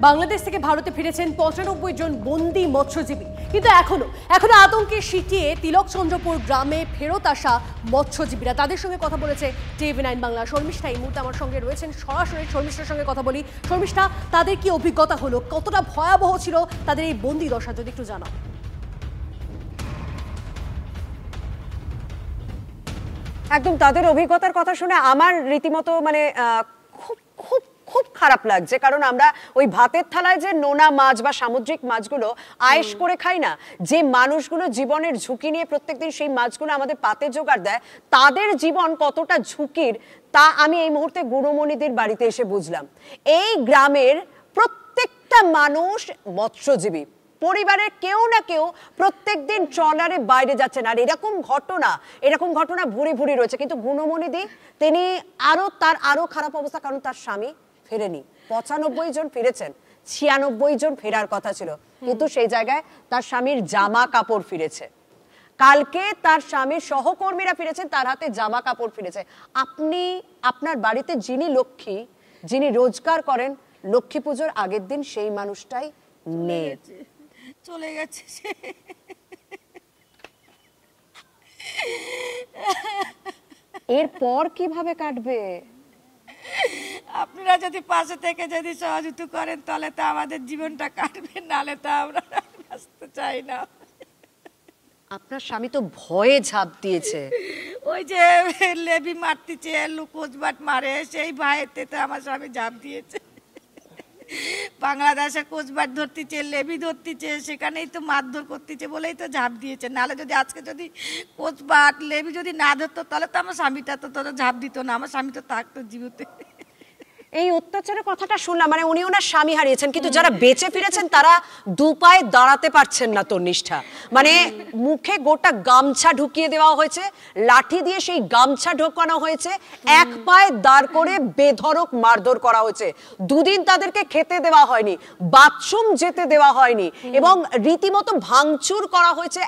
বাংলাদেশ থেকে ভারতে ফিরেছেন ৯৫ জন বন্দী মৎস্যজীবী, কিন্তু এখনো আতঙ্কে সিটিয়ে তিলকচন্দ্রপুর গ্রামে ফেরত আসা মৎস্যজীবীরা। তাদের সঙ্গে কথা বলেছে TV9 বাংলা। শর্মিষ্ঠা এই মুহূর্তে আমার সঙ্গে রয়েছেন, সরাসরি শর্মিষ্ঠার সঙ্গে কথা বলি। শর্মিষ্ঠা, তাদের কি অভিজ্ঞতা হলো, কতটা ভয়াবহ ছিল তাদের এই বন্দী দশা, যদি একটু জানাও। একদম তাদের অভিজ্ঞতার কথা শুনে আমার রীতিমতো মানে খুব খারাপ লাগছে, কারণ আমরা ওই ভাতের থালায় যে নোনা মাছ বা সামুদ্রিক মাছগুলো আয়েশ করে খাই না, যে মানুষগুলো জীবনের ঝুঁকি নিয়ে প্রত্যেকদিন সেই মাছগুলো আমাদের পাতে জোগাড় দেয়, তাদের জীবন কতটা ঝুঁকির তা আমি এই মুহূর্তে গুরুমণিদের বাড়িতে এসে বুঝলাম। এই গ্রামের প্রত্যেকটা মানুষ মৎস্যজীবী, পরিবারের কেউ না কেউ প্রত্যেকদিন ট্রলারে বাইরে যাচ্ছেন, আর এরকম ঘটনা ভুরি ভুরি রয়েছে। কিন্তু গুণমণিদি তিনি তার আরো খারাপ অবস্থা, কারণ তার স্বামী ফেরেনি। ৯৫ জন ফিরেছেন, ৯৬ জন ফেরার কথা ছিল, কিন্তু সেই জায়গায় তার স্বামীর জামা কাপড় ফিরেছে। কালকে তার স্বামীর সহকর্মীরা ফিরেছেন, তার হাতে জামা কাপড় ফিরেছে। আপনি আপনার বাড়িতে যিনি রোজগার করেন, লক্ষ্মী পুজোর আগের দিন সেই মানুষটাই নেই, চলে গেছে। এরপর কিভাবে কাটবে? আপনারা যদি পাশে থেকে যদি সহযোগিতা করেন তাহলে তো আমাদের জীবনটা কাটবে, নালে তো আমরা বাঁচতে চাই না। আপনার স্বামী তো ভয়ে ঝাঁপ দিয়েছে। ওই যে লেবি মারতেছে, লুকোচবাট মারে, সেই ভয়েতে তো আমার স্বামী ঝাঁপ দিয়েছে। বাংলাদেশে কোচবাট ধরতেছে, লেবি ধরতেছে, সেখানেই তো মারধর করতেছে বলেই তো ঝাঁপ দিয়েছে। নাহলে যদি আজকে যদি কোচবাট লেবি যদি না ধরতো তাহলে তো আমার স্বামীটা তো ঝাঁপ দিত না, আমার স্বামী তো থাকতো জীবিত। এই অত্যাচারের কথাটা শুনলাম, মানে উনি ওনার স্বামী হারিয়েছেন, কিন্তু যারা বেঁচে ফিরেছেন তারা দু পায়ে দাঁড়াতে পারছেন না। তন্নিষ্ঠা, মানে মুখে গোটা গামছা ঢুকিয়ে দেওয়া হয়েছে, লাঠি দিয়ে সেই গামছা ঢোকানো হয়েছে, এক পায়ে দাঁড় করে বেধড়ক মারধর করা হয়েছে। দুদিন তাদেরকে খেতে দেওয়া হয়নি, বাথরুম যেতে দেওয়া হয়নি, এবং রীতিমতো ভাঙচুর করা হয়েছে।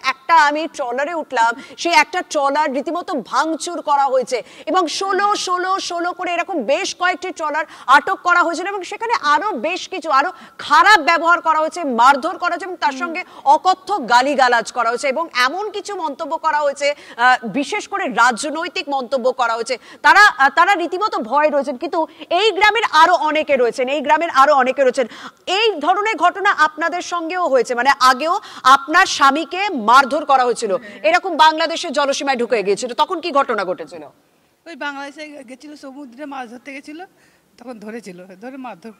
আমি ট্রলারে উঠলাম, সেই একটা ট্রলার রীতিমতো ভাঙচুর করা হয়েছে, এবং ১৬ করে এরকম বেশ কয়েকটি ট্রলার আটক করা হয়েছিল, এবং সেখানে আরো বেশ কিছু আরো খারাপ ব্যবহার করা হয়েছে, মারধর করা হয়েছে, এবং তার সঙ্গে অকথ্য গালিগালাজ করা হয়েছে, এবং এমন কিছু মন্তব্য করা হয়েছে, বিশেষ করে রাজনৈতিক মন্তব্য করা হয়েছে। তারা রীতিমতো ভয় রয়েছেন। কিন্তু এই গ্রামের আরো অনেকে রয়েছেন, এই ধরনের ঘটনা আপনাদের সঙ্গেও হয়েছে, মানে আগেও আপনার স্বামীকে মারধর করা হয়েছিল, এরকম বাংলাদেশের জলসীমায় ঢুকে গিয়েছিল, তখন কি ঘটনা ঘটেছিল? ওই বাংলাদেশে গেছিল, সমুদ্রে মাছ ধরতে গেছিল, তখন ধরে মারধর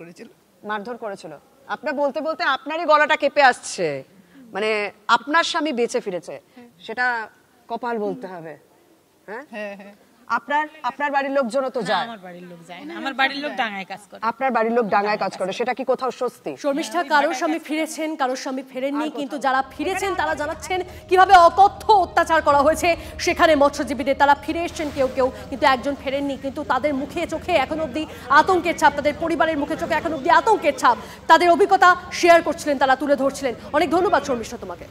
করেছিল। আপনার বলতে বলতে আপনারই গলাটা কেঁপে আসছে, মানে আপনার স্বামী বেঁচে ফিরেছে, সেটা কপাল বলতে হবে। হ্যাঁ, আপনার বাড়ির লোকজনও তো যায়? আমার বাড়ির লোক যায় না, আমার বাড়ির লোক ডাঙায় কাজ করে। আপনার বাড়ির লোক ডাঙায় কাজ করে, সেটা কি কোথাও স্বস্তি? শর্মিষ্ঠা, কারোর স্বামী ফিরেছেন, কারোর স্বামী ফেরেননি, কিন্তু যারা ফিরেছেন তারা জানাচ্ছেন কিভাবে অকথ্য অত্যাচার করা হয়েছে সেখানে মৎস্যজীবীদের। তারা ফিরে এসছেন কেউ, কিন্তু একজন ফেরেননি। কিন্তু তাদের মুখে চোখে এখন অব্দি আতঙ্কের ছাপ, তাদের পরিবারের মুখে চোখে এখন অব্দি আতঙ্কের ছাপ। তাদের অভিজ্ঞতা শেয়ার করছিলেন, তারা তুলে ধরছিলেন। অনেক ধন্যবাদ শর্মিষ্ঠা তোমাকে।